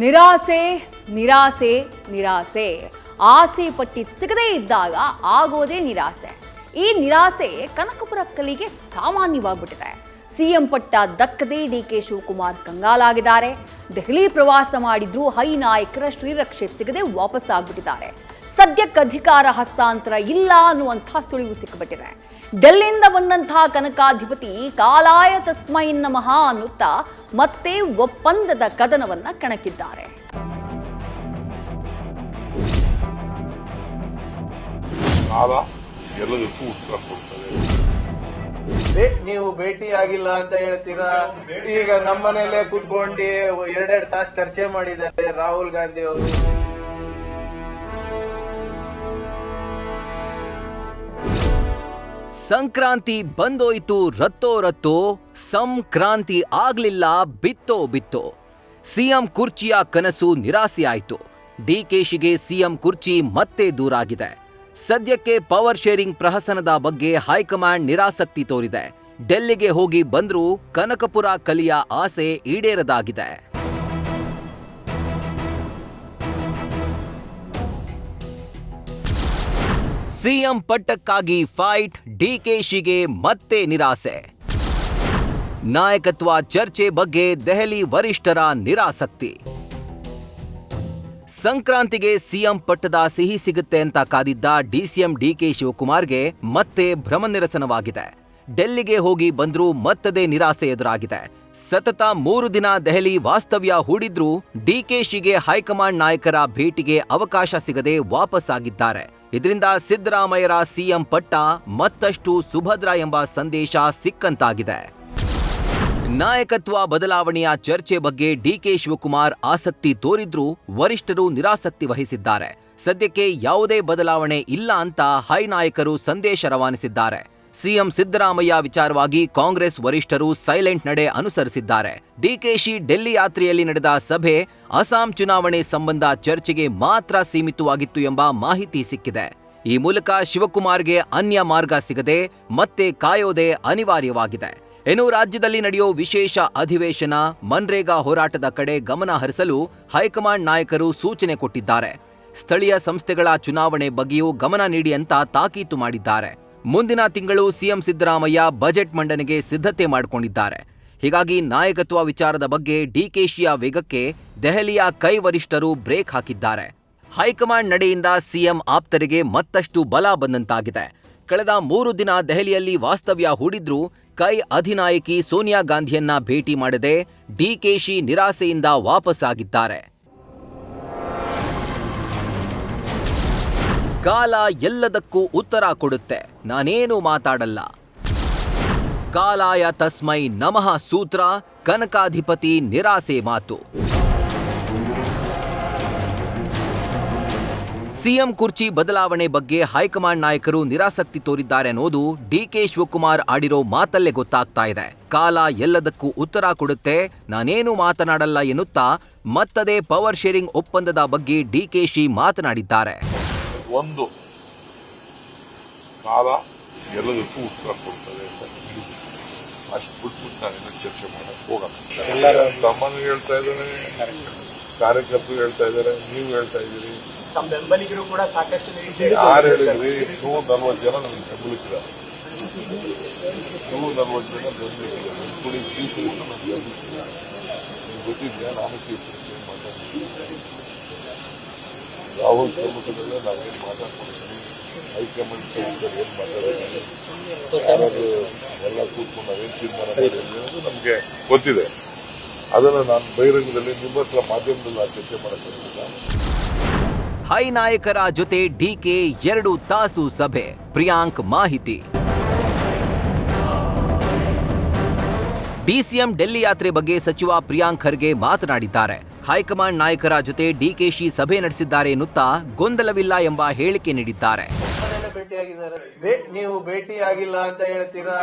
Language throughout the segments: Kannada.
ನಿರಾಸೆ ನಿರಾಸೆ ನಿರಾಸೆ ಆಸೆ ಪಟ್ಟಿ ಸಿಗದೇ ಇದ್ದಾಗ ಆಗೋದೇ ನಿರಾಸೆ. ಈ ನಿರಾಸೆ ಕನಕಪುರ ಕಲಿಗೆ ಸಾಮಾನ್ಯವಾಗ್ಬಿಟ್ಟಿದೆ. ಸಿಎಂ ಪಟ್ಟ ದಕ್ಕದೆ ಡಿಕೆ ಶಿವಕುಮಾರ್ ಕಂಗಾಲಾಗಿದ್ದಾರೆ. ದೆಹಲಿ ಪ್ರವಾಸ ಮಾಡಿದ್ರು ಹೈ ನಾಯಕರ ಶ್ರೀರಕ್ಷೆ ಸಿಗದೆ ವಾಪಸ್ ಆಗ್ಬಿಟ್ಟಿದ್ದಾರೆ. ಸದ್ಯಕ್ಕೆ ಅಧಿಕಾರ ಹಸ್ತಾಂತರ ಇಲ್ಲ ಅನ್ನುವಂಥ ಸುಳಿವು ಸಿಕ್ಕಿಬಿಟ್ಟಿದೆ. ಡೆಲ್ಲಿಯಿಂದ ಬಂದಂತಹ ಕನಕಾಧಿಪತಿ ಕಾಲಾಯ ತಸ್ಮೈ ನಮಃ ಅನ್ನುತ್ತಾ ಮತ್ತೆ ಒಪ್ಪಂದದ ಕದನವನ್ನ ಕಣಕಿದ್ದಾರೆ. ಎಲ್ಲದಕ್ಕೂ ಉತ್ತರ ಕೊಡ್ತದೆ. ನೀವು ಭೇಟಿ ಆಗಿಲ್ಲ ಅಂತ ಹೇಳ್ತೀರಾ. ಈಗ ನಮ್ಮನೇಲೆ ಕೂತ್ಕೊಂಡು ಎರಡೆರಡು ತಾಸು ಚರ್ಚೆ ಮಾಡಿದ್ದಾರೆ ರಾಹುಲ್ ಗಾಂಧಿ ಅವರು. ಸಂಕ್ರಾಂತಿ ಬಂದೋಯ್ತು ರತ್ತೋ ರತ್ತೋ, ಸಂಕ್ರಾಂತಿ ಆಗ್ಲಿಲ್ಲ ಬಿತ್ತೋ ಬಿತ್ತೋ. ಸಿಎಂ ಕುರ್ಚಿಯ ಕನಸು ನಿರಾಸೆಯಾಯಿತು. ಡಿಕೆಶಿಗೆ ಸಿಎಂ ಕುರ್ಚಿ ಮತ್ತೆ ದೂರಾಗಿದೆ. ಸದ್ಯಕ್ಕೆ ಪವರ್ ಶೇರಿಂಗ್ ಪ್ರಹಸನದ ಬಗ್ಗೆ ಹೈಕಮಾಂಡ್ ನಿರಾಸಕ್ತಿ ತೋರಿದೆ. ಡೆಲ್ಲಿಗೆ ಹೋಗಿ ಬಂದ್ರೂ ಕನಕಪುರ ಕಲಿಯ ಆಸೆ ಈಡೇರದಾಗಿದೆ. ಸಿಎಂ ಪಟ್ಟಕ್ಕಾಗಿ ಫೈಟ್, ಡಿಕೆಶಿಗೆ ಮತ್ತೆ ನಿರಾಸೆ. ನಾಯಕತ್ವ ಚರ್ಚೆ ಬಗ್ಗೆ ದೆಹಲಿ ವರಿಷ್ಠರ ನಿರಾಸಕ್ತಿ. ಸಂಕ್ರಾಂತಿಗೆ ಸಿಎಂ ಪಟ್ಟದ ಸಿಹಿ ಸಿಗುತ್ತೆ ಅಂತ ಕಾದಿದ್ದ ಡಿಸಿಎಂ ಡಿಕೆ ಶಿವಕುಮಾರ್ಗೆ ಮತ್ತೆ ಭ್ರಮನಿರಸನವಾಗಿದೆ. ಡೆಲ್ಲಿಗೆ ಹೋಗಿ ಬಂದ್ರೂ ಮತ್ತದೇ ನಿರಾಸೆ ಎದುರಾಗಿದೆ. ಸತತ 3 ದಿನ ದೆಹಲಿ ವಾಸ್ತವ್ಯ ಹೂಡಿದ್ರೂ ಡಿಕೆಶಿಗೆ ಹೈಕಮಾಂಡ್ ನಾಯಕರ ಭೇಟಿಗೆ ಅವಕಾಶ ಸಿಗದೆ ವಾಪಸ್ ಆಗಿದ್ದಾರೆ. ಇದರಿಂದ ಸಿದ್ದರಾಮಯ್ಯರ ಸಿಎಂ ಪಟ್ಟ ಮತ್ತಷ್ಟು ಸುಭದ್ರ ಎಂಬ ಸಂದೇಶ ಸಿಕ್ಕಂತಾಗಿದೆ. ನಾಯಕತ್ವ ಬದಲಾವಣೆಯ ಚರ್ಚೆ ಬಗ್ಗೆ ಡಿಕೆ ಶಿವಕುಮಾರ್ ಆಸಕ್ತಿ ತೋರಿದ್ರೂ ವರಿಷ್ಠರು ನಿರಾಸಕ್ತಿ ವಹಿಸಿದ್ದಾರೆ. ಸದ್ಯಕ್ಕೆ ಯಾವುದೇ ಬದಲಾವಣೆ ಇಲ್ಲ ಅಂತ ಹೈ ನಾಯಕರು ಸಂದೇಶ ರವಾನಿಸಿದ್ದಾರೆ. ಸಿಎಂ ಸಿದ್ದರಾಮಯ್ಯ ವಿಚಾರವಾಗಿ ಕಾಂಗ್ರೆಸ್ ವರಿಷ್ಠರು ಸೈಲೆಂಟ್ ನಡೆ ಅನುಸರಿಸಿದ್ದಾರೆ. ಡಿಕೆಶಿ ಡೆಲ್ಲಿ ಯಾತ್ರೆಯಲ್ಲಿ ನಡೆದ ಸಭೆ ಅಸ್ಸಾಂ ಚುನಾವಣೆ ಸಂಬಂಧ ಚರ್ಚೆಗೆ ಮಾತ್ರ ಸೀಮಿತವಾಗಿತ್ತು ಎಂಬ ಮಾಹಿತಿ ಸಿಕ್ಕಿದೆ. ಈ ಮೂಲಕ ಶಿವಕುಮಾರ್ಗೆ ಅನ್ಯ ಮಾರ್ಗ ಸಿಗದೆ ಮತ್ತೆ ಕಾಯೋದೇ ಅನಿವಾರ್ಯವಾಗಿದೆ. ಇನ್ನು ರಾಜ್ಯದಲ್ಲಿ ನಡೆಯೋ ವಿಶೇಷ ಅಧಿವೇಶನ, ಮನ್ರೇಗಾ ಹೋರಾಟದ ಕಡೆ ಗಮನ ಹರಿಸಲು ಹೈಕಮಾಂಡ್ ನಾಯಕರು ಸೂಚನೆ ಕೊಟ್ಟಿದ್ದಾರೆ. ಸ್ಥಳೀಯ ಸಂಸ್ಥೆಗಳ ಚುನಾವಣೆ ಬಗ್ಗೆಯೂ ಗಮನ ನೀಡಿ ಅಂತ ತಾಕೀತು ಮಾಡಿದ್ದಾರೆ. ಮುಂದಿನ ತಿಂಗಳು ಸಿಎಂ ಸಿದ್ದರಾಮಯ್ಯ ಬಜೆಟ್ ಮಂಡನೆಗೆ ಸಿದ್ಧತೆ ಮಾಡಿಕೊಂಡಿದ್ದಾರೆ. ಹೀಗಾಗಿ ನಾಯಕತ್ವ ವಿಚಾರದ ಬಗ್ಗೆ ಡಿಕೆಶಿಯ ವೇಗಕ್ಕೆ ದೆಹಲಿಯ ಕೈ ವರಿಷ್ಠರು ಬ್ರೇಕ್ ಹಾಕಿದ್ದಾರೆ. ಹೈಕಮಾಂಡ್ ನಡೆಯಿಂದ ಸಿಎಂ ಆಪ್ತರಿಗೆ ಮತ್ತಷ್ಟು ಬಲ ಬಂದಂತಾಗಿದೆ. ಕಳೆದ 3 ದಿನ ದೆಹಲಿಯಲ್ಲಿ ವಾಸ್ತವ್ಯ ಹೂಡಿದ್ರೂ ಕೈ ಅಧಿನಾಯಕಿ ಸೋನಿಯಾ ಗಾಂಧಿಯನ್ನ ಭೇಟಿ ಮಾಡದೆ ಡಿಕೆಶಿ ನಿರಾಸೆಯಿಂದ ವಾಪಸ್ಸಾಗಿದ್ದಾರೆ. ಕಾಲ ಎಲ್ಲದಕ್ಕೂ ಉತ್ತರ ಕೊಡುತ್ತೆ, ನಾನೇನು ಮಾತಾಡಲ್ಲ. ಕಾಲಾಯ ತಸ್ಮೈ ನಮಃ ಸೂತ್ರ, ಕನಕಾಧಿಪತಿ ನಿರಾಸೆ ಮಾತು. ಸಿಎಂ ಕುರ್ಚಿ ಬದಲಾವಣೆ ಬಗ್ಗೆ ಹೈಕಮಾಂಡ್ ನಾಯಕರು ನಿರಾಸಕ್ತಿ ತೋರಿದ್ದಾರೆ ಅನ್ನೋದು ಡಿಕೆ ಶಿವಕುಮಾರ್ ಆಡಿರೋ ಮಾತಲ್ಲೇ ಗೊತ್ತಾಗ್ತಾ ಇದೆ. ಕಾಲ ಎಲ್ಲದಕ್ಕೂ ಉತ್ತರ ಕೊಡುತ್ತೆ, ನಾನೇನು ಮಾತನಾಡಲ್ಲ ಎನ್ನುತ್ತಾ ಮತ್ತದೇ ಪವರ್ ಶೇರಿಂಗ್ ಒಪ್ಪಂದದ ಬಗ್ಗೆ ಡಿಕೆಶಿ ಮಾತನಾಡಿದ್ದಾರೆ. ಒಂದು ಕಾಲ ಎಲ್ಲದಕ್ಕೂ ಉತ್ತರ ಕೊಡ್ತದೆ ಅಂತ ಅಷ್ಟು ಬಿಟ್ಬಿಟ್ಟು ನಾನೇನೋ ಚರ್ಚೆ ಮಾಡಕ್ ಹೋಗಲ್ಲ. ತಮ್ಮನು ಹೇಳ್ತಾ ಇದ್ದಾರೆ, ಕಾರ್ಯಕರ್ತರು ಹೇಳ್ತಾ ಇದ್ದಾರೆ, ನೀವು ಹೇಳ್ತಾ ಇದ್ದೀರಿ, ಬೆಂಬಲಿಗರು ಕೂಡ ಸಾಕಷ್ಟು ಯಾರು ಹೇಳಿದ್ರಿ? 140 ಜನ ನನಗೆ ಬೆಂಬಲಿಸಿದ್ದಾರೆ. 140 ಜನ ಬೆಂಬಲಿಸಿದ್ದಾರೆ. ಗೊತ್ತಿದ್ಯಾ? ನಾನು ಚೀಫ್ ಮಾತಾಡ್ತೀನಿ. ರಾಹುಲ್ ಸಮ್ಮುಖದಲ್ಲೇ ನಾವೇನು ಮಾತಾಡ್ಕೊಳ್ತೀವಿ, ಹೈಕಮಾಂಡ್ ಸಮ್ಮುಖದಲ್ಲಿ ಏನು ಮಾತಾಡ್ತೀವಿ, ಯಾರಾದ್ರೂ ಎಲ್ಲ ಕೂತ್ಕೊಂಡು ನಾವೇನು ತೀರ್ಮಾನ ಮಾಡಿದ್ವಿ ಅನ್ನೋದು ನಮಗೆ ಗೊತ್ತಿದೆ. ಅದನ್ನು ನಾನು ಬಹಿರಂಗದಲ್ಲಿ ನಿಮ್ಮ ಹತ್ರ ಮಾಧ್ಯಮದಲ್ಲಿ ನಾನು ಚರ್ಚೆ ಮಾಡಕ್ಕಾಗಿಲ್ಲ. ಹೈ ನಾಯಕರ ಜೊತೆ ಡಿಕೆ 2 ತಾಸು ಸಭೆ, ಪ್ರಿಯಾಂಕ್ ಮಾಹಿತಿ. ಡಿಸಿಎಂ ಡೆಲ್ಲಿ ಯಾತ್ರೆ ಬಗ್ಗೆ ಸಚಿವ ಪ್ರಿಯಾಂಕ್ ಖರ್ಗೆ ಮಾತನಾಡಿದ್ದಾರೆ. ಹೈಕಮಾಂಡ್ ನಾಯಕರ ಜೊತೆ ಡಿಕೆಶಿ ಸಭೆ ನಡೆಸಿದ್ದಾರೆ ಎನ್ನುತ್ತಾ ಗೊಂದಲವಿಲ್ಲ ಎಂಬ ಹೇಳಿಕೆ ನೀಡಿದ್ದಾರೆ. ನೀವು ಭೇಟಿ ಆಗಿಲ್ಲ ಅಂತ ಹೇಳ್ತೀರಾ.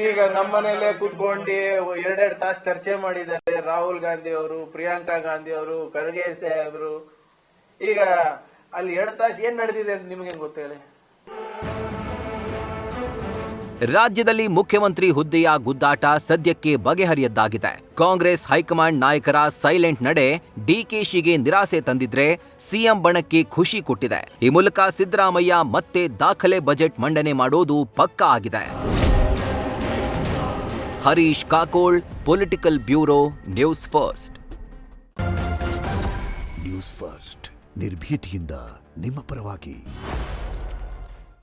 ಈಗ ನಮ್ಮನೇಲೆ ಕೂತ್ಕೊಂಡು ಎರಡೆರಡು ತಾಸು ಚರ್ಚೆ ಮಾಡಿದ್ದಾರೆ ರಾಹುಲ್ ಗಾಂಧಿ ಅವರು, ಪ್ರಿಯಾಂಕಾ ಗಾಂಧಿ ಅವರು, ಖರ್ಗೆ ಸಾಹೇಬರು. ಈಗ ಅಲ್ಲಿ 2 ತಾಸು ಏನ್ ನಡೆದಿದೆ ಅಂತ ನಿಮ್ಗೆ ಗೊತ್ತೇಳಿ? ರಾಜ್ಯದಲ್ಲಿ ಮುಖ್ಯಮಂತ್ರಿ ಹುದ್ದೆಯ ಗುದ್ದಾಟ ಸದ್ಯಕ್ಕೆ ಬಗೆಹರಿಯದ್ದಾಗಿದೆ. ಕಾಂಗ್ರೆಸ್ ಹೈಕಮಾಂಡ್ ನಾಯಕರ ಸೈಲೆಂಟ್ ನಡೆ ಡಿಕೆಶಿಗೆ ನಿರಾಸೆ ತಂದಿದ್ರೆ ಸಿಎಂ ಬಣಕ್ಕೆ ಖುಷಿ ಕೊಟ್ಟಿದೆ. ಈ ಮೂಲಕ ಸಿದ್ದರಾಮಯ್ಯ ಮತ್ತೆ ದಾಖಲೆ ಬಜೆಟ್ ಮಂಡನೆ ಮಾಡೋದು ಪಕ್ಕಾ ಆಗಿದೆ. Harish Kakol, political bureau, news first. News first ನಿರ್ಭೀತಿಯಿಂದ ನಿಮ್ಮ ಪರವಾಗಿ.